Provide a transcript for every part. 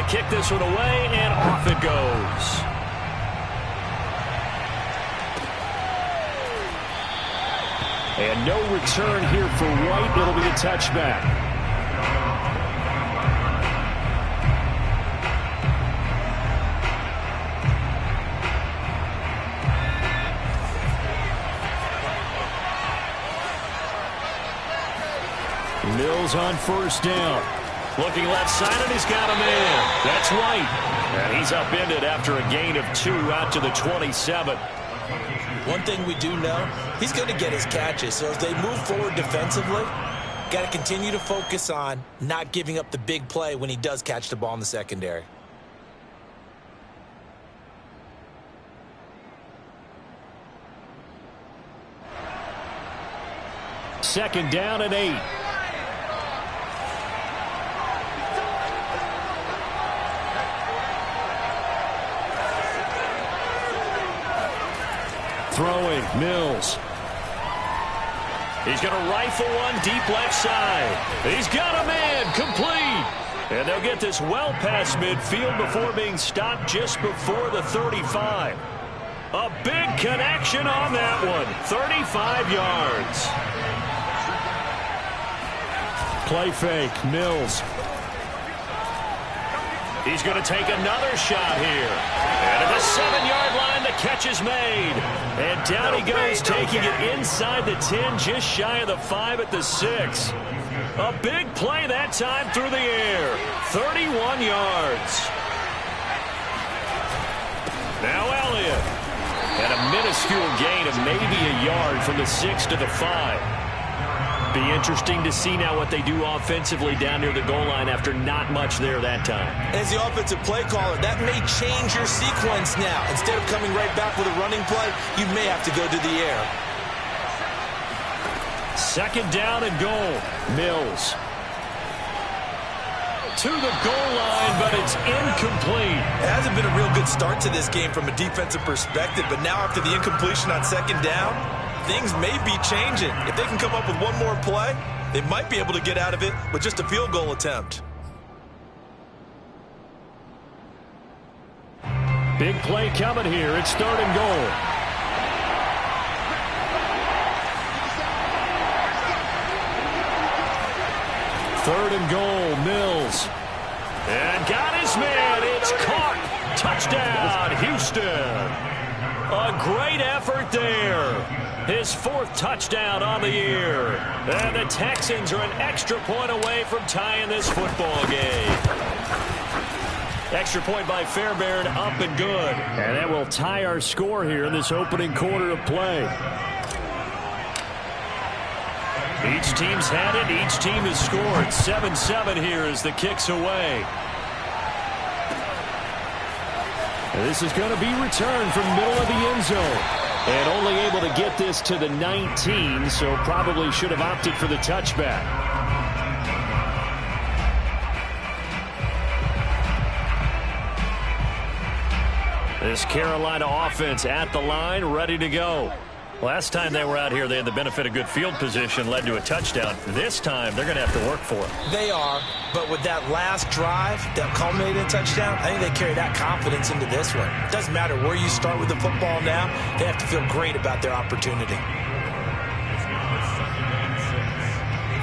kick this one away, and off it goes. And no return here for White. It'll be a touchback. Mills on first down. Looking left side, and he's got a man. That's White. And he's upended after a gain of 2 out to the 27. One thing we do know, he's going to get his catches. So if they move forward defensively, got to continue to focus on not giving up the big play when he does catch the ball in the secondary. Second down and 8. Throwing, Mills. He's going to rifle one deep left side. He's got a man, complete. And they'll get this well past midfield before being stopped just before the 35. A big connection on that one. 35 yards. Play fake, Mills. He's going to take another shot here. And at the 7-yard line, the catch is made. And down he goes, taking it inside the 10, just shy of the 5 at the 6. A big play that time through the air. 31 yards. Now Elliott. And a minuscule gain of maybe a yard from the 6 to the 5. Be interesting to see now what they do offensively down near the goal line after not much there that time. As the offensive play caller, that may change your sequence now. Instead of coming right back with a running play, you may have to go to the air. Second down and goal. Mills. To the goal line, but it's incomplete. It hasn't been a real good start to this game from a defensive perspective, but now after the incompletion on second down, things may be changing. If they can come up with one more play, they might be able to get out of it with just a field goal attempt. Big play coming here. It's third and goal. Third and goal, Mills. And got his man. It's caught. Touchdown, Houston. A great effort there. His 4th touchdown on the year. And the Texans are an extra point away from tying this football game. Extra point by Fairbairn, up and good. And that will tie our score here in this opening quarter of play. Each team's had it. Each team has scored. 7-7 here as the kick's away. And this is going to be returned from middle of the end zone. And only able to get this to the 19, so probably should have opted for the touchback. This Carolina offense at the line, ready to go. Last time they were out here, they had the benefit of good field position, led to a touchdown. This time, they're going to have to work for it. They are, but with that last drive that culminated in a touchdown, I think they carry that confidence into this one. It doesn't matter where you start with the football now. They have to feel great about their opportunity.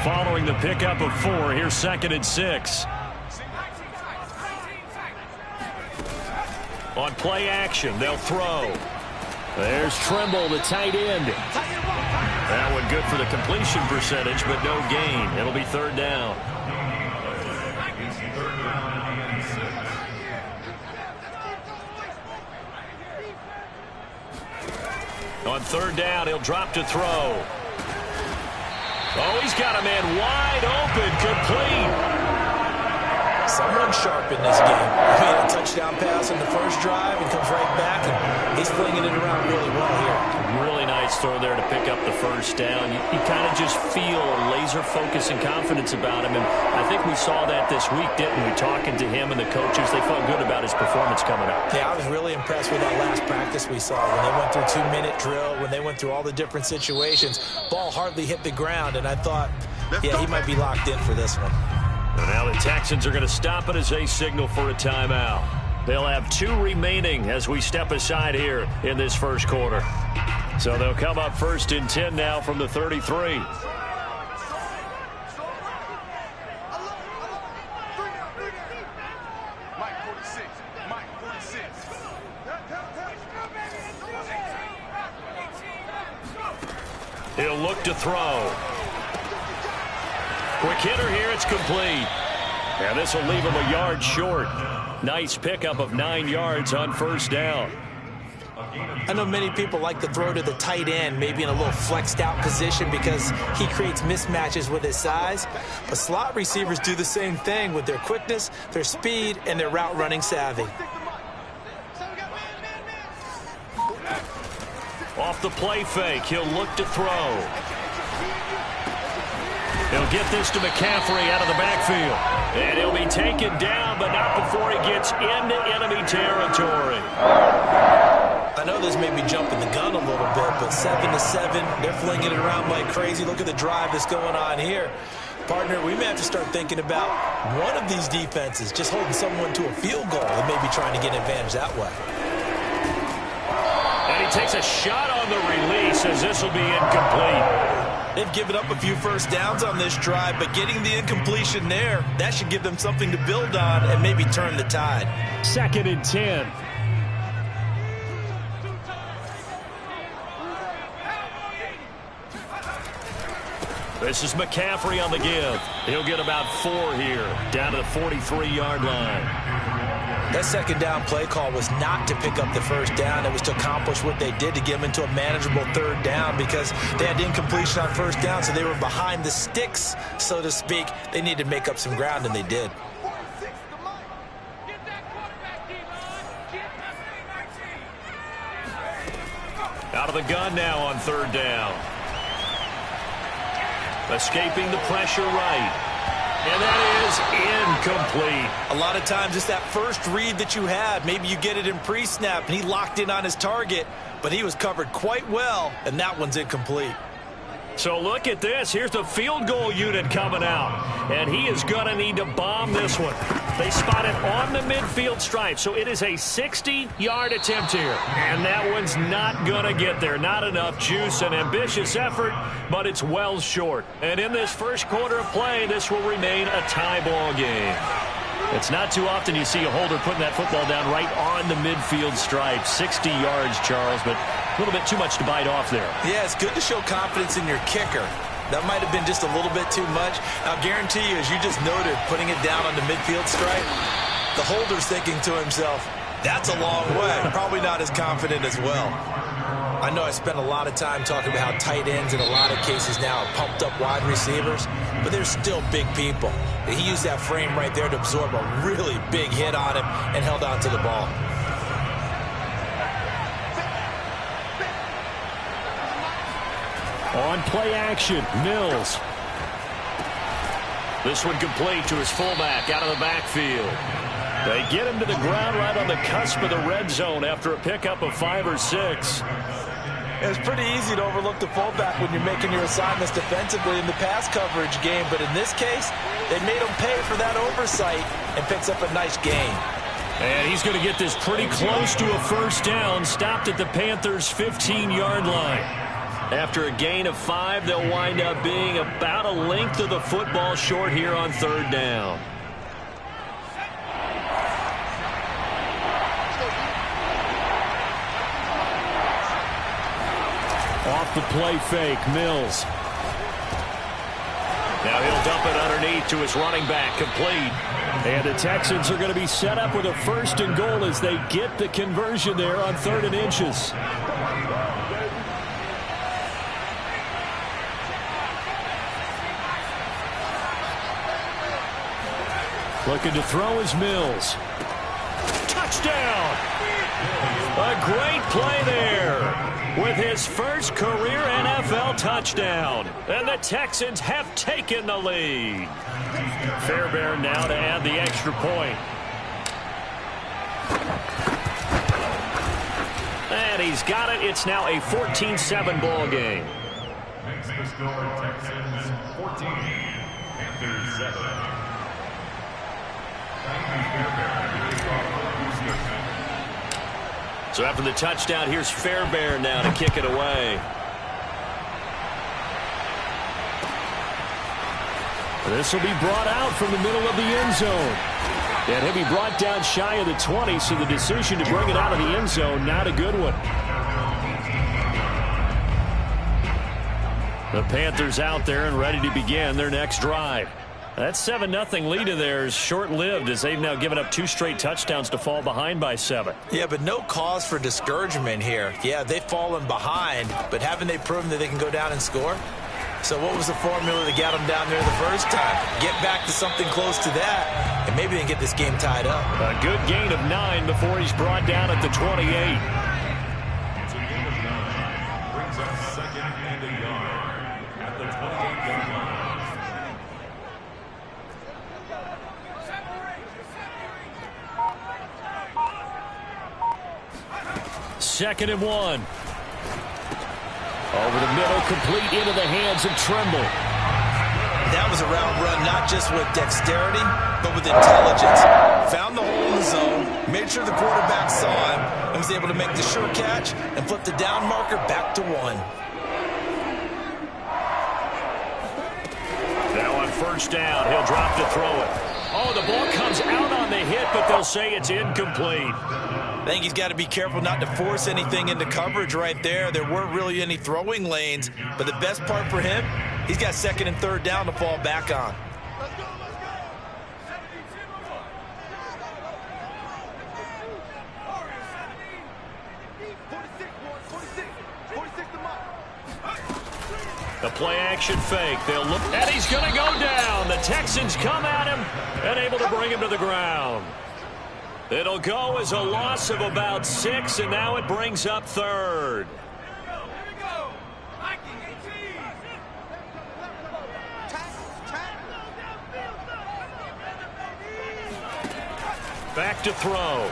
Following the pickup of 4, here's 2nd and 6. On play action, they'll throw. There's Trimble, the tight end. That one good for the completion percentage, but no gain. It'll be third down. On third down, he'll drop to throw. Oh, he's got a man wide open, complete. Someone sharp in this game. He had a touchdown pass in the first drive and comes right back, and he's flinging it around really well here. Really nice throw there to pick up the first down. You kind of just feel a laser focus and confidence about him, and I think we saw that this week, didn't we? Talking to him and the coaches, they felt good about his performance coming up. Yeah, I was really impressed with that last practice we saw. When they went through 2-minute drill, when they went through all the different situations, ball hardly hit the ground, and I thought, yeah, he might be locked in for this one. And now the Texans are going to stop it as they signal for a timeout. They'll have 2 remaining as we step aside here in this first quarter. So they'll come up 1st and 10 now from the 33. He'll look to throw. Quick hitter here, it's complete. And this will leave him a yard short. Nice pickup of 9 yards on 1st down. I know many people like to throw to the tight end, maybe in a little flexed out position because he creates mismatches with his size. But slot receivers do the same thing with their quickness, their speed, and their route running savvy. Off the play fake, he'll look to throw. He'll get this to McCaffrey out of the backfield. And he'll be taken down, but not before he gets into enemy territory. I know this may be jumping the gun a little bit, but 7-7, they're flinging it around like crazy. Look at the drive that's going on here. Partner, we may have to start thinking about one of these defenses just holding someone to a field goal and maybe trying to get an advantage that way. And he takes a shot on the release as this will be incomplete. They've given up a few first downs on this drive, but getting the incompletion there, that should give them something to build on and maybe turn the tide. 2nd and 10. This is McCaffrey on the give. He'll get about 4 here, down to the 43-yard line. That 2nd down play call was not to pick up the 1st down. It was to accomplish what they did to get them into a manageable 3rd down because they had incompletion on 1st down, so they were behind the sticks, so to speak. They needed to make up some ground, and they did. Out of the gun now on 3rd down. Escaping the pressure right. And that is incomplete. A lot of times it's that first read that you have. Maybe you get it in pre-snap, and he locked in on his target, but he was covered quite well, and that one's incomplete. So look at this. Here's the field goal unit coming out, and he is going to need to bomb this one. They spot it on the midfield stripe, so it is a 60-yard attempt here. And that one's not going to get there. Not enough juice, an ambitious effort, but it's well short. And in this first quarter of play, this will remain a tie ball game. It's not too often you see a holder putting that football down right on the midfield stripe. 60 yards, Charles, but a little bit too much to bite off there. Yeah, it's good to show confidence in your kicker. That might have been just a little bit too much. I'll guarantee you, as you just noted, putting it down on the midfield stripe, the holder's thinking to himself, that's a long way. Probably not as confident as well. I know I spent a lot of time talking about how tight ends in a lot of cases now are pumped up wide receivers, but they're still big people. He used that frame right there to absorb a really big hit on him and held on to the ball. On play action, Mills. This one complete to his fullback out of the backfield. They get him to the ground right on the cusp of the red zone after a pickup of 5 or 6. It's pretty easy to overlook the fullback when you're making your assignments defensively in the pass coverage game, but in this case, they made him pay for that oversight and picks up a nice gain. And he's going to get this pretty close to a 1st down, stopped at the Panthers' 15-yard line. After a gain of 5, they'll wind up being about a length of the football short here on 3rd down. Off the play fake, Mills. Now he'll dump it underneath to his running back, complete. And the Texans are going to be set up with a 1st and goal as they get the conversion there on 3rd and inches. Looking to throw is Mills. Touchdown! A great play there with his first career NFL touchdown. And the Texans have taken the lead. Fairbairn now to add the extra point. And he's got it. It's now a 14-7 ball game. Makes the score Texans 14, Panthers 7. So after the touchdown, here's Fairbairn now to kick it away. This will be brought out from the middle of the end zone. And he'll be brought down shy of the 20, so the decision to bring it out of the end zone, not a good one. The Panthers out there and ready to begin their next drive. That 7-0 lead of theirs short-lived as they've now given up 2 straight touchdowns to fall behind by 7. Yeah, but no cause for discouragement here. Yeah, they've fallen behind, but haven't they proven that they can go down and score? So what was the formula that got them down there the first time? Get back to something close to that, and maybe they can get this game tied up. A good gain of 9 before he's brought down at the 28. It's a gain of 9. Brings up 2nd and a yard at the 28-yard line. 2nd and 1. Over the middle, complete into the hands of Trimble. That was a route run, not just with dexterity, but with intelligence. Found the hole in the zone, made sure the quarterback saw him, and was able to make the sure catch and flip the down marker back to 1. Now on 1st down, he'll drop to throw it. Oh, the ball comes out on the hit, but they'll say it's incomplete. I think he's got to be careful not to force anything into coverage right there. There weren't really any throwing lanes, but the best part for him, he's got 2nd and 3rd down to fall back on. The play-action fake. They'll look, and he's going to go down. The Texans come at him and able to bring him to the ground. It'll go as a loss of about 6, and now it brings up 3rd. Back to throw.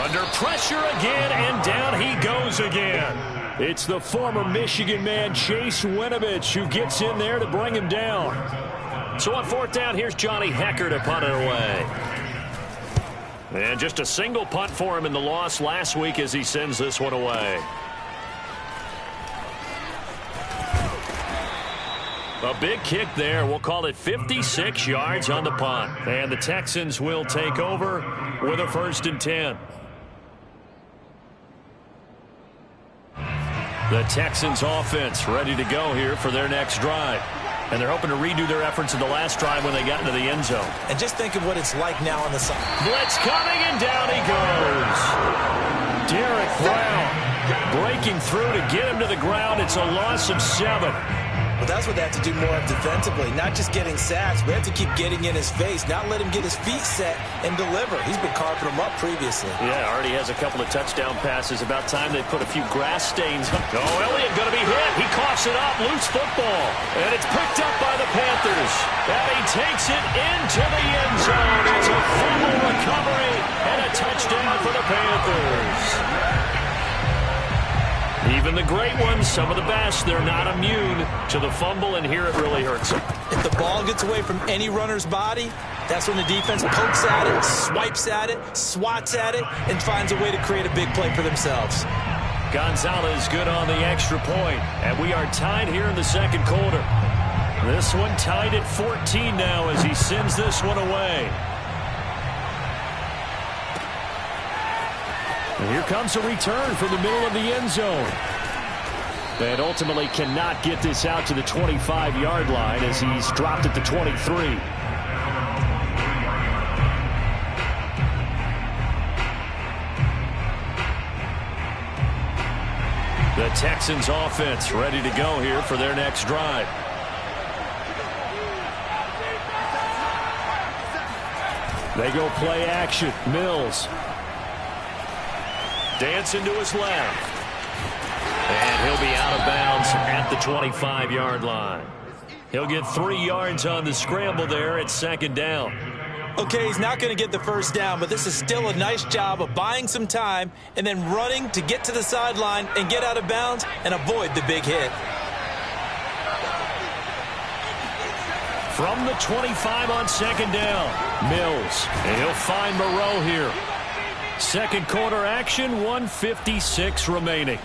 Under pressure again, and down he goes again. It's the former Michigan man, Chase Winovich, who gets in there to bring him down. So on 4th down, here's Johnny Hecker to punt it away. And just a single punt for him in the loss last week as he sends this one away. A big kick there. We'll call it 56 yards on the punt. And the Texans will take over with a 1st and 10. The Texans offense ready to go here for their next drive. And they're hoping to redo their efforts in the last drive when they got into the end zone. And just think of what it's like now on the side. Blitz coming, and down he goes. Derek Brown breaking through to get him to the ground. It's a loss of 7. But that's what they have to do more of defensively. Not just getting sacks. We have to keep getting in his face. Not let him get his feet set and deliver. He's been carving them up previously. Yeah, already has a couple of touchdown passes. About time they put a few grass stains up. Oh, Elliott going to be hit. He coughs it up. Loose football. And it's picked up by the Panthers. And he takes it into the end zone. It's a fumble recovery and a touchdown for the Panthers. Even the great ones, some of the best, they're not immune to the fumble, and here it really hurts them. If the ball gets away from any runner's body, that's when the defense pokes at it, swipes at it, swats at it, and finds a way to create a big play for themselves. Gonzalez good on the extra point, and we are tied here in the 2nd quarter. This one tied at 14 now as he sends this one away. And here comes a return from the middle of the end zone. And ultimately cannot get this out to the 25-yard line as he's dropped at the 23. The Texans offense ready to go here for their next drive. They go play action. Mills. Dancing to his left. And he'll be out of bounds at the 25-yard line. He'll get 3 yards on the scramble there at 2nd down. Okay, he's not going to get the 1st down, but this is still a nice job of buying some time and then running to get to the sideline and get out of bounds and avoid the big hit. From the 25 on second down, Mills. And he'll find Moreau here. Second quarter action, 1:56 remaining.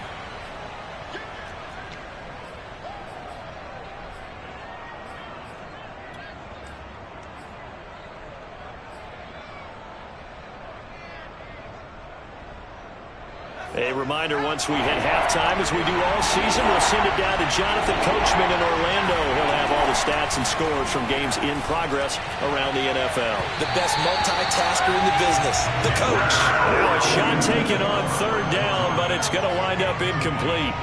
A reminder, once we hit halftime, as we do all season, we'll send it down to Jonathan Coachman in Orlando. He'll have all the stats and scores from games in progress around the NFL. The best multitasker in the business, the coach. Now a shot taken on third down, but it's going to wind up incomplete.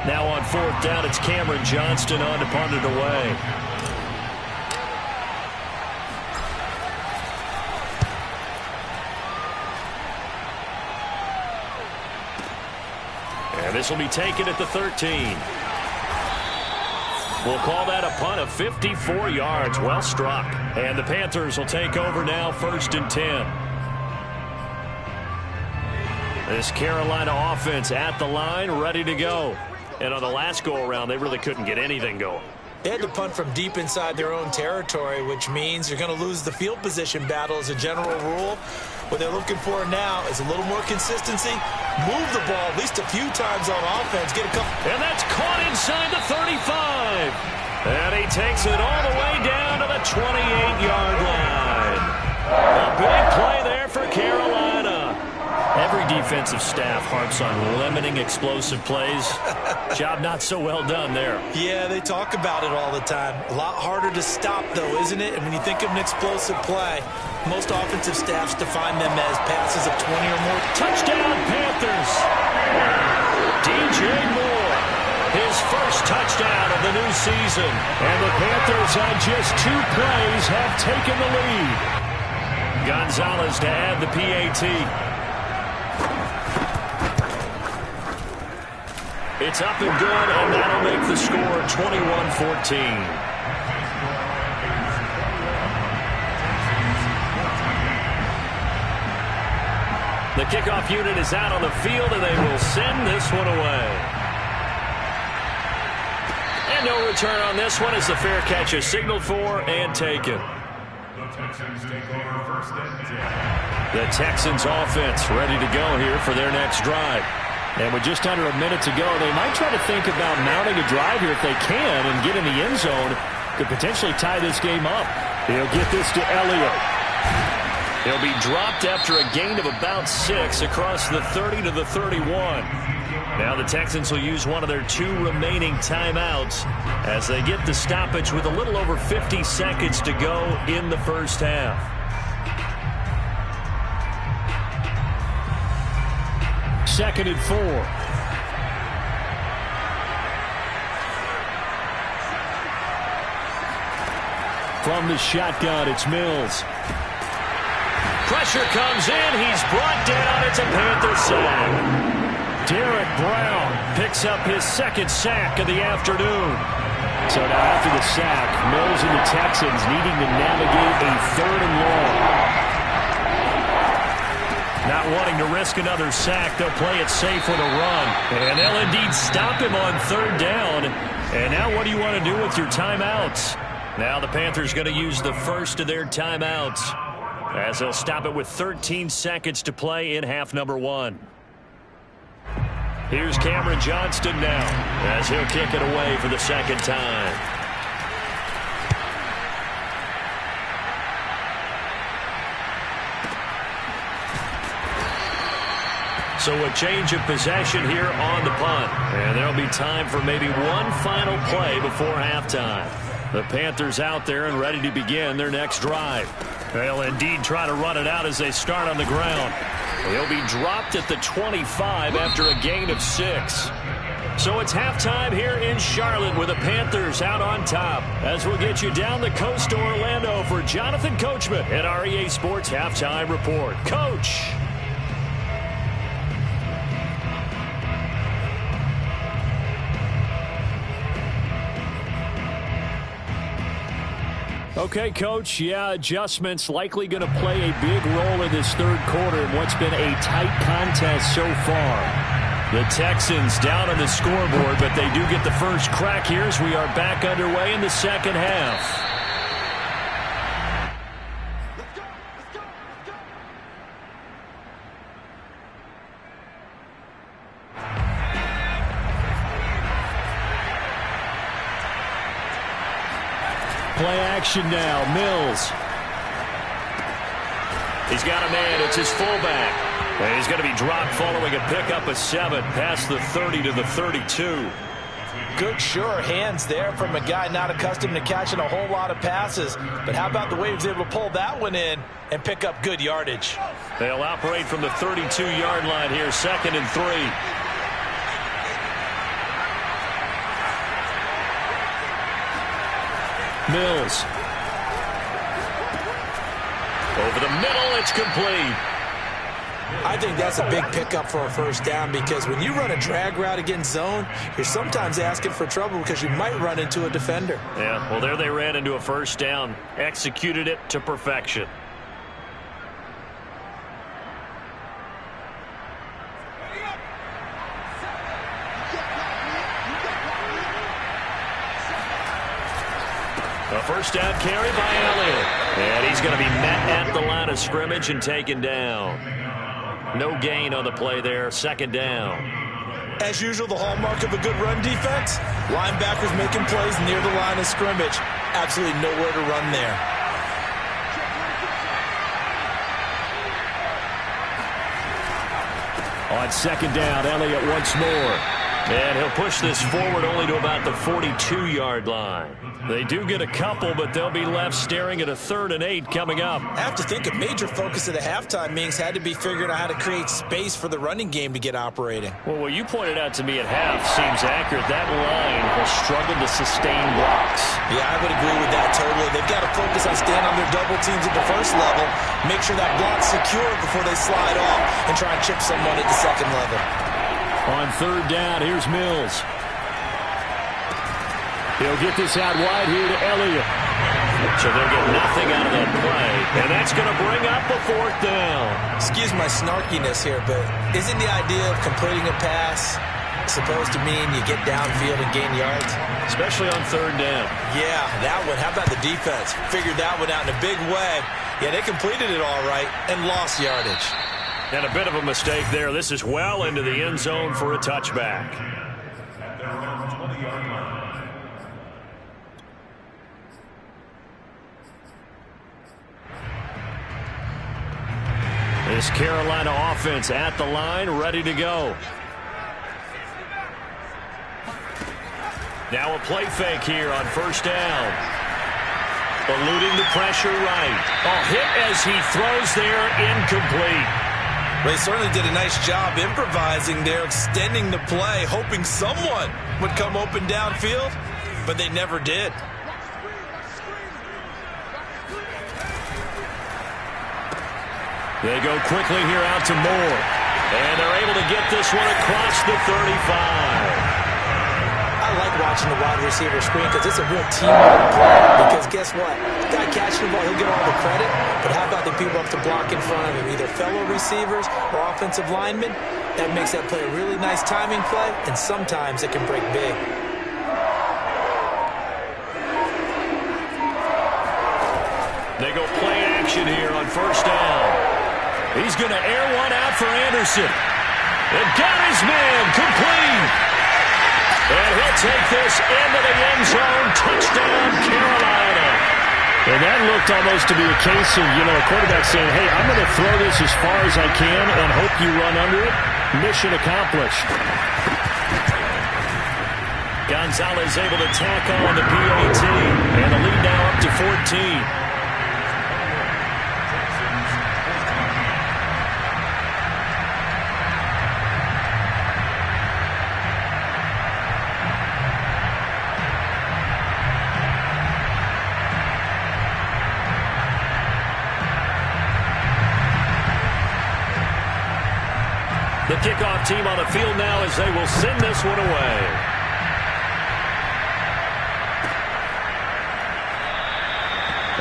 Now on fourth down, it's Cameron Johnston on to punt it away. And this will be taken at the 13. We'll call that a punt of 54 yards. Well struck. And the Panthers will take over now, 1st and 10. This Carolina offense at the line, ready to go. And on the last go-around, they really couldn't get anything going. They had to punt from deep inside their own territory, which means you're going to lose the field position battle as a general rule. What they're looking for now is a little more consistency. Move the ball at least a few times on offense. Get a couple. And that's caught inside the 35. And he takes it all the way down to the 28-yard line. A big play there for Carolina. Every defensive staff harps on limiting explosive plays. Job not so well done there. Yeah, they talk about it all the time. A lot harder to stop, though, isn't it? And when you think of an explosive play, most offensive staffs define them as passes of 20 or more. Touchdown, Panthers. DJ Moore, his first touchdown of the new season. And the Panthers on just 2 plays have taken the lead. Gonzalez to add the PAT. It's up and good, and that'll make the score 21-14. The kickoff unit is out on the field, and they will send this one away. And no return on this one as the fair catch is signaled for and taken. The Texans take over 1st and 10. The Texans offense ready to go here for their next drive. And with just under a minute to go, they might try to think about mounting a drive here if they can and get in the end zone. Could potentially tie this game up. He'll get this to Elliott. He'll be dropped after a gain of about 6 across the 30 to the 31. Now the Texans will use one of their 2 remaining timeouts as they get the stoppage with a little over 50 seconds to go in the first half. Second and 4. From the shotgun, it's Mills. Pressure comes in. He's brought down. It's a Panther sack. Derek Brown picks up his 2nd sack of the afternoon. So now after the sack, Mills and the Texans needing to navigate a 3rd and long. Not wanting to risk another sack, they'll play it safe with a run. And they'll indeed stop him on 3rd down. And now what do you want to do with your timeouts? Now the Panthers going to use the first of their timeouts as they'll stop it with 13 seconds to play in half number 1. Here's Cameron Johnston now as he'll kick it away for the 2nd time. So a change of possession here on the punt. And there'll be time for maybe one final play before halftime. The Panthers out there and ready to begin their next drive. They'll indeed try to run it out as they start on the ground. They'll be dropped at the 25 after a gain of 6. So it's halftime here in Charlotte with the Panthers out on top. As we'll get you down the coast to Orlando for Jonathan Coachman at our EA Sports Halftime Report. Coach. Okay, Coach, yeah, adjustments likely going to play a big role in this 3rd quarter in what's been a tight contest so far. The Texans down on the scoreboard, but they do get the first crack here as we are back underway in the 2nd half. Play action now. Mills. He's got a man. It's his fullback. And he's going to be dropped following a pickup of 7 past the 30 to the 32. Good, sure hands there from a guy not accustomed to catching a whole lot of passes. But how about the way he was able to pull that one in and pick up good yardage? They'll operate from the 32-yard line here, 2nd and 3. Mills. Over the middle, it's complete. I think that's a big pickup for a first down, because when you run a drag route against zone, you're sometimes asking for trouble because you might run into a defender. Yeah, well, there they ran into a first down, executed it to perfection. A first down carry by Elliott. And he's going to be met at the line of scrimmage and taken down. No gain on the play there. 2nd down. As usual, the hallmark of a good run defense, linebackers making plays near the line of scrimmage. Absolutely nowhere to run there. On 2nd down, Elliott once more. And he'll push this forward only to about the 42-yard line. They do get a couple, but they'll be left staring at a 3rd and 8 coming up. I have to think a major focus of the halftime meetings had to be figuring out how to create space for the running game to get operating. Well, what you pointed out to me at half seems accurate. That line has struggled to sustain blocks. Yeah, I would agree with that totally. They've got to focus on staying on their double teams at the first level, make sure that block's secure before they slide off and try and chip someone at the 2nd level. On 3rd down, here's Mills. He'll get this out wide here to Elliott. So they'll get nothing out of that play. And that's going to bring up a 4th down. Excuse my snarkiness here, but isn't the idea of completing a pass supposed to mean you get downfield and gain yards? Especially on 3rd down. Yeah, that one. How about the defense? Figured that one out in a big way. Yeah, they completed it all right and lost yardage. And a bit of a mistake there. This is well into the end zone for a touchback. At their own 20-yard line. This Carolina offense at the line, ready to go. Now a play fake here on 1st down. Eluding the pressure right. A hit as he throws there, incomplete. Well, they certainly did a nice job improvising there, extending the play, hoping someone would come open downfield, but they never did. They go quickly here out to Moore. And they're able to get this one across the 35. I like watching the wide receiver screen because it's a real teamwork play. Because guess what? The guy catching the ball, he'll get all the credit. But how about the people up to block in front of him? Either fellow receivers or offensive linemen. That makes that play a really nice timing play. And sometimes it can break big. They go play action here on 1st down. He's going to air one out for Anderson. And got his man complete. And he'll take this into the end zone. Touchdown, Carolina. And that looked almost to be a case of, a quarterback saying, hey, I'm going to throw this as far as I can and hope you run under it. Mission accomplished. Gonzalez able to tack on the PAT. And the lead now up to 14. The kickoff team on the field now as they will send this one away.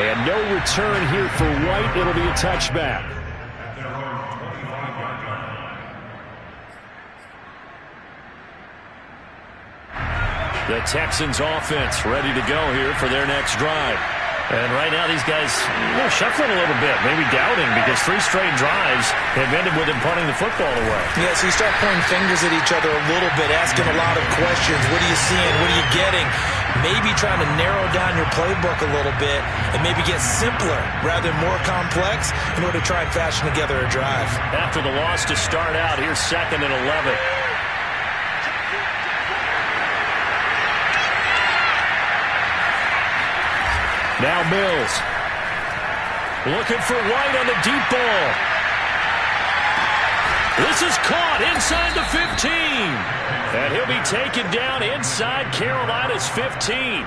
And no return here for White. It'll be a touchback. At their own 25-yard line. The Texans offense ready to go here for their next drive. And right now these guys shuffling a little bit, maybe doubting, because 3 straight drives have ended with them punting the football away. Yeah, so you start pointing fingers at each other a little bit, asking a lot of questions. What are you seeing? What are you getting? Maybe trying to narrow down your playbook a little bit and maybe get simpler rather than more complex in order to try and fashion together a drive. After the loss to start out, here's 2nd and 11. Now Mills. Looking for White on the deep ball. This is caught inside the 15. And he'll be taken down inside Carolina's 15.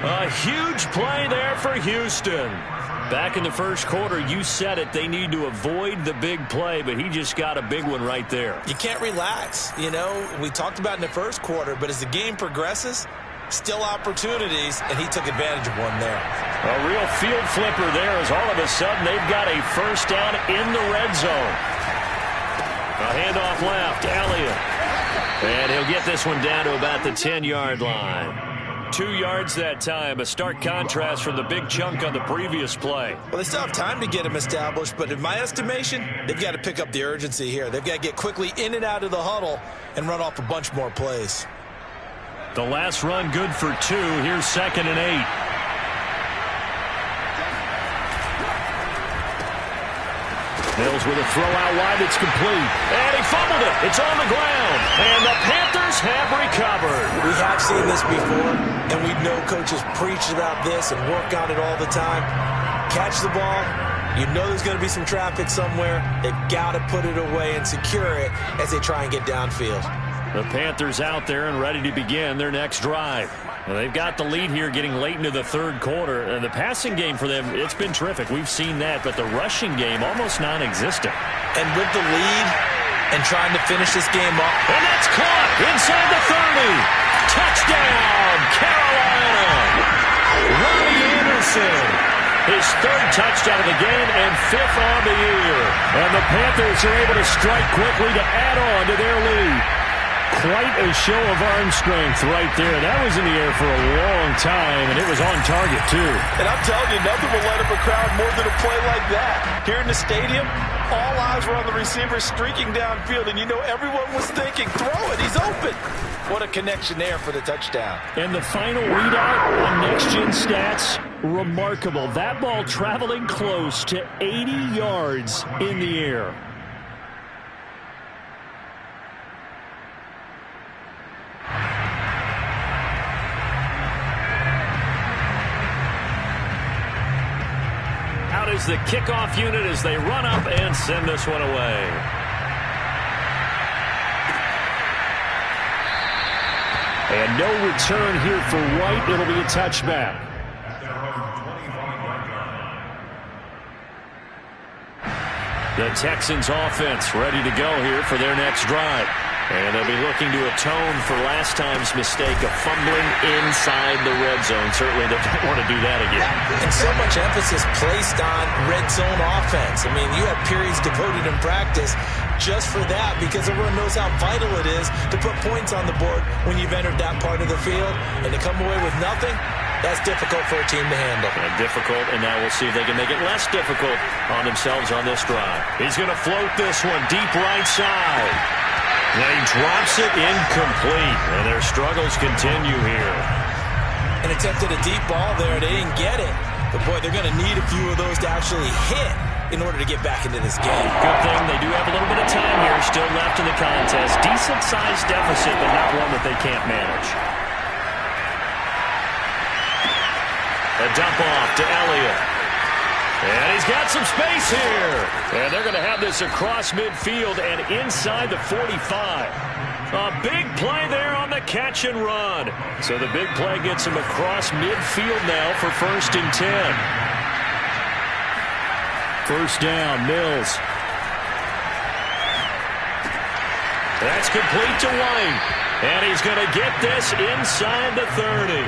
A huge play there for Houston. Back in the first quarter, you said it, they need to avoid the big play, but he just got a big one right there. You can't relax. We talked about in the first quarter, but as the game progresses, still opportunities, and he took advantage of one there. A real field flipper there as all of a sudden they've got a first down in the red zone. A handoff left, Elliott. And he'll get this one down to about the 10-yard line. 2 yards that time, a stark contrast from the big chunk on the previous play. Well, they still have time to get him established, but in my estimation, they've got to pick up the urgency here. They've got to get quickly in and out of the huddle and run off a bunch more plays. The last run good for 2. Here's 2nd and 8. Mills with a throw out wide. It's complete. And he fumbled it. It's on the ground. And the Panthers have recovered. We have seen this before, and we know coaches preach about this and work on it all the time. Catch the ball. You know there's going to be some traffic somewhere. They've got to put it away and secure it as they try and get downfield. The Panthers out there and ready to begin their next drive. Well, they've got the lead here getting late into the third quarter. And the passing game for them, it's been terrific. We've seen that. But the rushing game, almost non-existent. And with the lead and trying to finish this game off. And that's caught inside the 30. Touchdown, Carolina. Robbie Anderson. His 3rd touchdown of the game and 5th on the year. And the Panthers are able to strike quickly to add on to their lead. Quite a show of arm strength right there. That was in the air for a long time, and it was on target, too. And I'm telling you, nothing will light up a crowd more than a play like that. Here in the stadium, all eyes were on the receiver streaking downfield, and you know everyone was thinking, throw it, he's open. What a connection there for the touchdown. And the final readout on next-gen stats, remarkable. That ball traveling close to 80 yards in the air. Out is the kickoff unit as they run up and send this one away. And no return here for White. It'll be a touchback. The Texans offense ready to go here for their next drive. And they'll be looking to atone for last time's mistake of fumbling inside the red zone. Certainly they don't want to do that again. And so much emphasis placed on red zone offense. I mean, you have periods devoted in practice just for that because everyone knows how vital it is to put points on the board when you've entered that part of the field. And to come away with nothing, that's difficult for a team to handle. And difficult, and now we'll see if they can make it less difficult on themselves on this drive. He's going to float this one deep right side. And he drops it incomplete, and their struggles continue here. And attempted a deep ball there. They didn't get it. But, boy, they're going to need a few of those to actually hit in order to get back into this game. Good thing they do have a little bit of time here still left in the contest. Decent-sized deficit, but not one that they can't manage. A dump off to Elliott. And he's got some space here. And they're going to have this across midfield and inside the 45. A big play there on the catch and run. So the big play gets him across midfield now for 1st and 10. First down, Mills. That's complete to White. And he's going to get this inside the 30.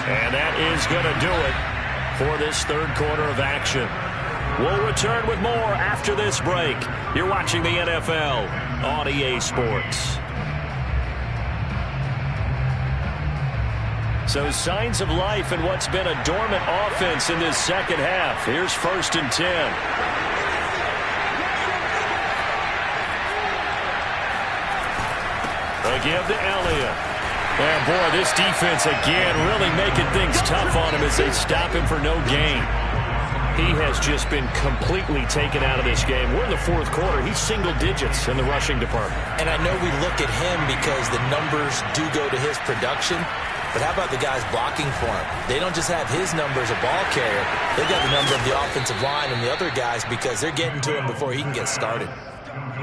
And that is going to do it for this third quarter of action. We'll return with more after this break. You're watching the NFL on EA Sports. So signs of life in what's been a dormant offense in this second half. Here's 1st and 10. A give to Elliott. And boy, this defense again really making things tough on him as they stop him for no gain. He has just been completely taken out of this game. We're in the 4th quarter. He's single digits in the rushing department. And I know we look at him because the numbers do go to his production. But how about the guys blocking for him? They don't just have his number as a ball carrier. They got the number of the offensive line and the other guys because they're getting to him before he can get started.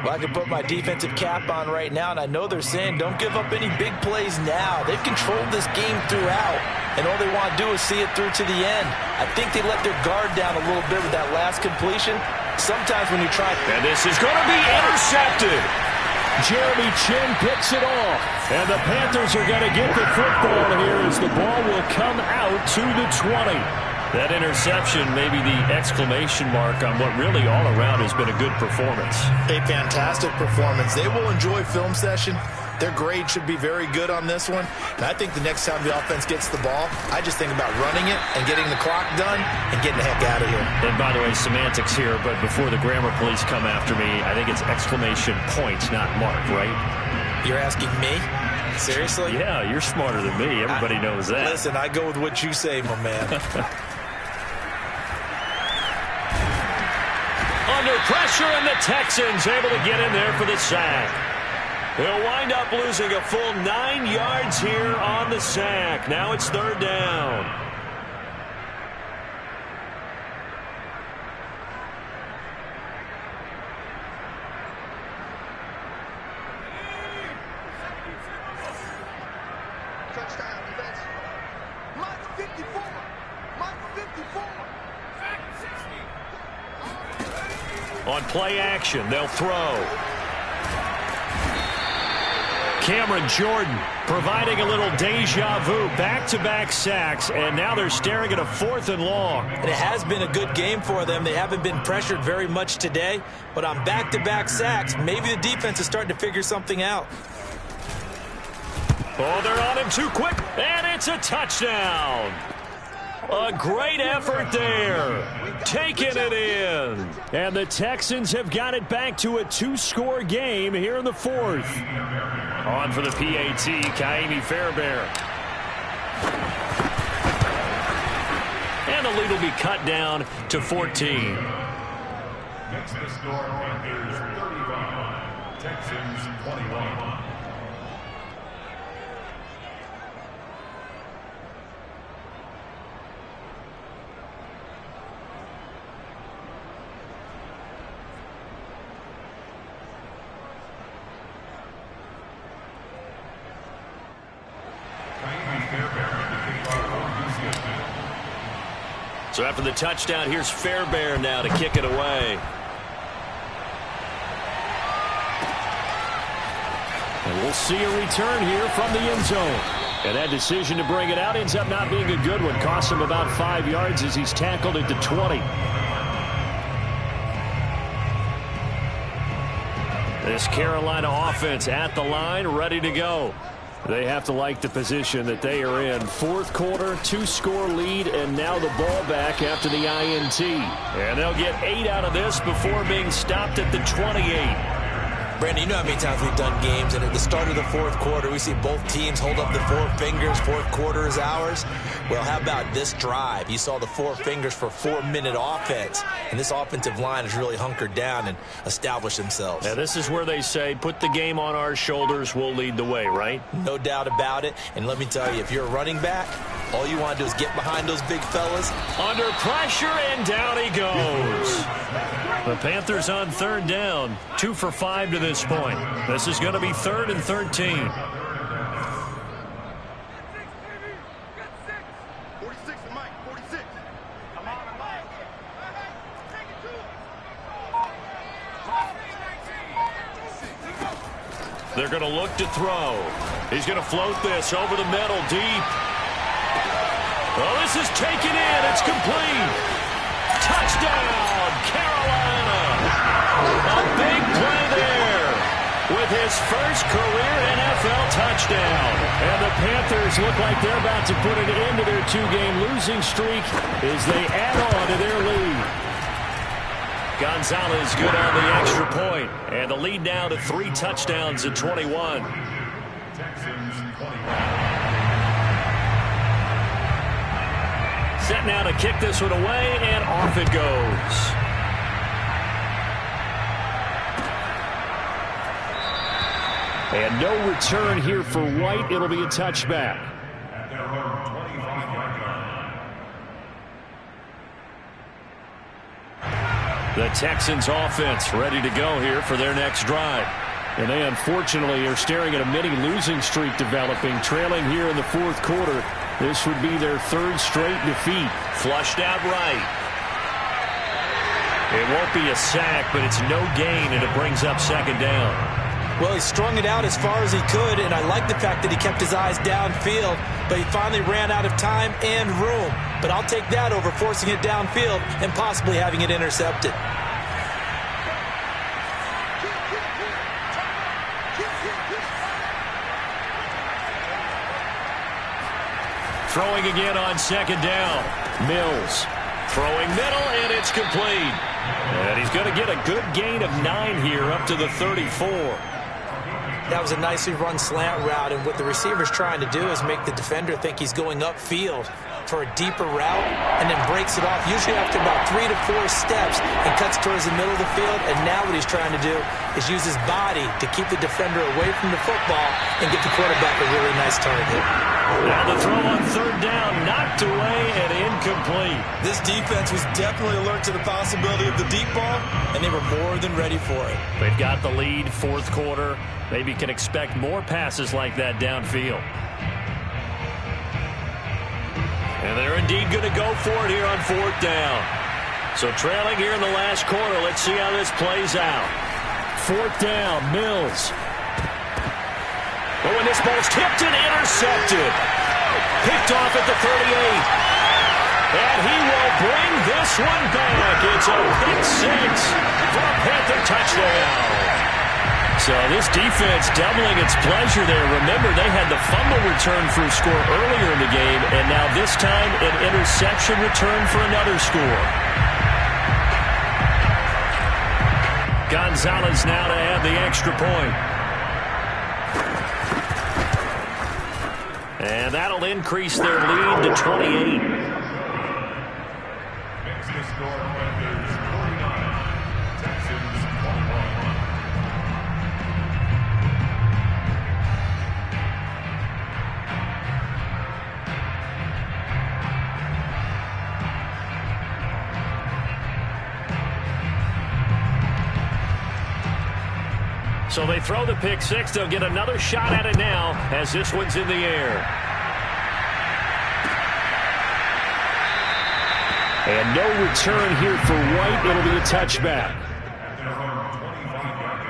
Well, I can put my defensive cap on right now, and I know they're saying don't give up any big plays now. They've controlled this game throughout, and all they want to do is see it through to the end. I think they let their guard down a little bit with that last completion. Sometimes when you try... And this is going to be intercepted. Jeremy Chin picks it off. And the Panthers are going to get the football here as the ball will come out to the 20. That interception may be the exclamation mark on what really all around has been a good performance. A fantastic performance. They will enjoy film session. Their grade should be very good on this one. And I think the next time the offense gets the ball, I just think about running it and getting the clock done and getting the heck out of here. And by the way, semantics here, but before the grammar police come after me, I think it's exclamation point, not mark, right? You're asking me? Seriously? Yeah, you're smarter than me. Everybody knows that. Listen, I go with what you say, my man. Under pressure, and the Texans able to get in there for the sack. They'll wind up losing a full 9 yards here on the sack. Now it's 3rd down. Touchdown defense. Mike 54. Mike 54. On play action, they'll throw. Cameron Jordan providing a little deja vu. Back-to-back sacks, and now they're staring at a 4th and long. And it has been a good game for them. They haven't been pressured very much today, but on back-to-back sacks, maybe the defense is starting to figure something out. Oh, they're on him too quick, and it's a touchdown. A great effort there. Taking it in. And the Texans have got it back to a 2-score game here in the 4th. On for the PAT, Kaimi Fairbairn. And the lead will be cut down to 14. Next to score, Panthers 35, Texans 21. So after the touchdown, here's Fairbairn now to kick it away. And we'll see a return here from the end zone. And that decision to bring it out ends up not being a good one. Costs him about 5 yards as he's tackled at the 20. This Carolina offense at the line, ready to go. They have to like the position that they are in. 4th quarter, 2-score lead, and now the ball back after the INT. And they'll get 8 out of this before being stopped at the 28. Brandon, you know how many times we've done games, and at the start of the 4th quarter, we see both teams hold up the 4 fingers. 4th quarter is ours. Well, how about this drive? You saw the 4 fingers for 4-minute offense, and this offensive line has really hunkered down and established themselves. Now, this is where they say, put the game on our shoulders, we'll lead the way, right? No doubt about it. And let me tell you, if you're a running back, all you want to do is get behind those big fellas. Under pressure, and down he goes. The Panthers on 3rd down, 2 for 5 to this point. This is going to be 3rd and 13. 46 to Mike. 46. Come on, Mike. Take it to him. They're going to look to throw. He's going to float this over the middle, deep. Oh, this is taken in. It's complete. Touchdown, Carolina. A big play there with his first career NFL touchdown. And the Panthers look like they're about to put an end to their two-game losing streak as they add on to their lead. Gonzalez good on the extra point. And the lead now to 3 touchdowns at 21. Texans 21. Set now to kick this one away, and off it goes. And no return here for White. It'll be a touchback. At their own 25-yard line. The Texans offense ready to go here for their next drive. And they unfortunately are staring at a mini losing streak developing, trailing here in the fourth quarter. This would be their 3rd straight defeat. Flushed out right. It won't be a sack, but it's no gain, and it brings up 2nd down. Well, he strung it out as far as he could, and I like the fact that he kept his eyes downfield, but he finally ran out of time and room. But I'll take that over forcing it downfield and possibly having it intercepted. Throwing again on 2nd down. Mills throwing middle, and it's complete. And he's going to get a good gain of 9 here up to the 34. That was a nicely run slant route, and what the receiver's trying to do is make the defender think he's going upfield for a deeper route and then breaks it off, usually after about 3 to 4 steps, and cuts towards the middle of the field. And now what he's trying to do is use his body to keep the defender away from the football and get the quarterback a really nice target. Now the throw on 3rd down, knocked away and incomplete. This defense was definitely alert to the possibility of the deep ball, and they were more than ready for it. They've got the lead, 4th quarter. Maybe can expect more passes like that downfield. And they're indeed going to go for it here on 4th down. So trailing here in the last quarter, let's see how this plays out. 4th down, Mills. Oh, and this ball's tipped and intercepted. Picked off at the 38. And he will bring this one back. It's a pick 6 for a Panther touchdown. So this defense doubling its pleasure there. Remember, they had the fumble return for a score earlier in the game, and now this time an interception return for another score. Gonzalez now to add the extra point. And that'll increase their lead to 28. Makes the score Panthers 49, Texans 21. So they throw the pick 6. They'll get another shot at it now as this one's in the air. And no return here for White. It'll be a touchback. At their own 25-yard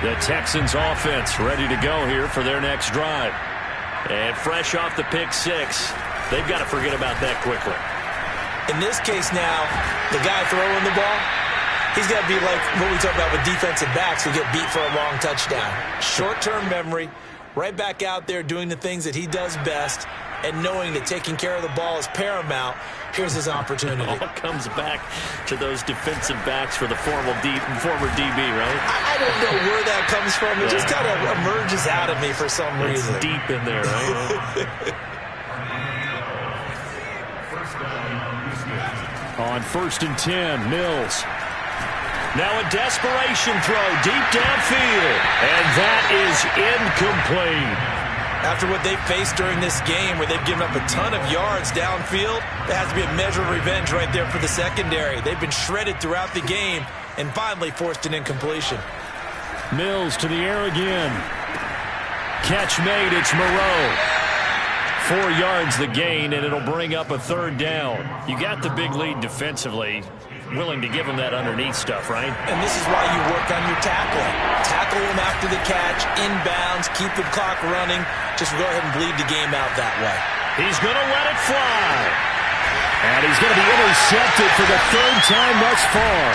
line. The Texans offense ready to go here for their next drive. And fresh off the pick 6, they've got to forget about that quickly. In this case now, the guy throwing the ball, he's got to be like what we talk about with defensive backs who get beat for a long touchdown. Short-term memory, right back out there doing the things that he does best, and knowing that taking care of the ball is paramount. Here's his opportunity. It all comes back to those defensive backs for the former DB, right? I don't know where that comes from. It just kind of emerges out of me for some reason. It's deep in there, right? On 1st and 10, Mills. Now a desperation throw deep downfield. And that is incomplete. After what they faced during this game where they've given up a ton of yards downfield, there has to be a measure of revenge right there for the secondary. They've been shredded throughout the game and finally forced an incompletion. Mills to the air again. Catch made. It's Moreau. 4 yards the gain, and it'll bring up a 3rd down. You got the big lead defensively. Willing to give them that underneath stuff, right? And this is why you work on your tackling. Tackle them after the catch, inbounds, keep the clock running. Just go ahead and bleed the game out that way. He's going to let it fly. And he's going to be intercepted for the third time thus far.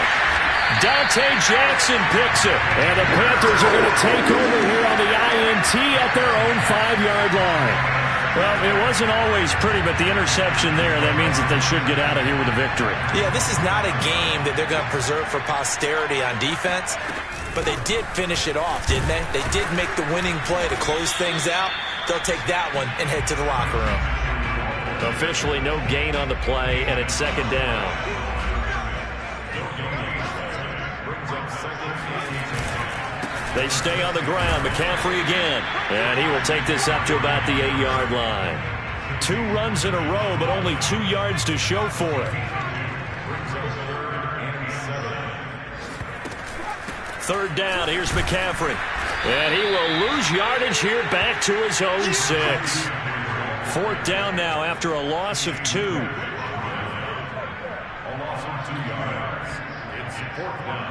Dante Jackson picks it. And the Panthers are going to take over here on the INT at their own 5-yard line. Well, it wasn't always pretty, but the interception there, that means that they should get out of here with a victory. Yeah, this is not a game that they're going to preserve for posterity on defense, but they did finish it off, didn't they? They did make the winning play to close things out. They'll take that one and head to the locker room. Officially no gain on the play, and it's second down. They stay on the ground. McCaffrey again. And he will take this up to about the 8-yard line. 2 runs in a row, but only 2 yards to show for it. Third down. Here's McCaffrey. And he will lose yardage here back to his own 6. Fourth down now after a loss of 2. A loss of 2 yards. It's fourth down.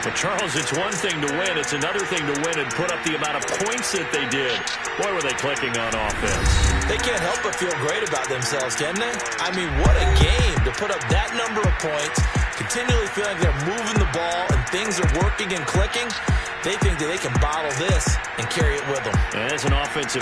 But, Charles, it's one thing to win. It's another thing to win and put up the amount of points that they did. Boy, were they clicking on offense. They can't help but feel great about themselves, can they? I mean, what a game to put up that number of points, continually feel like they're moving the ball and things are working and clicking. They think that they can bottle this and carry it with them. And as an offensive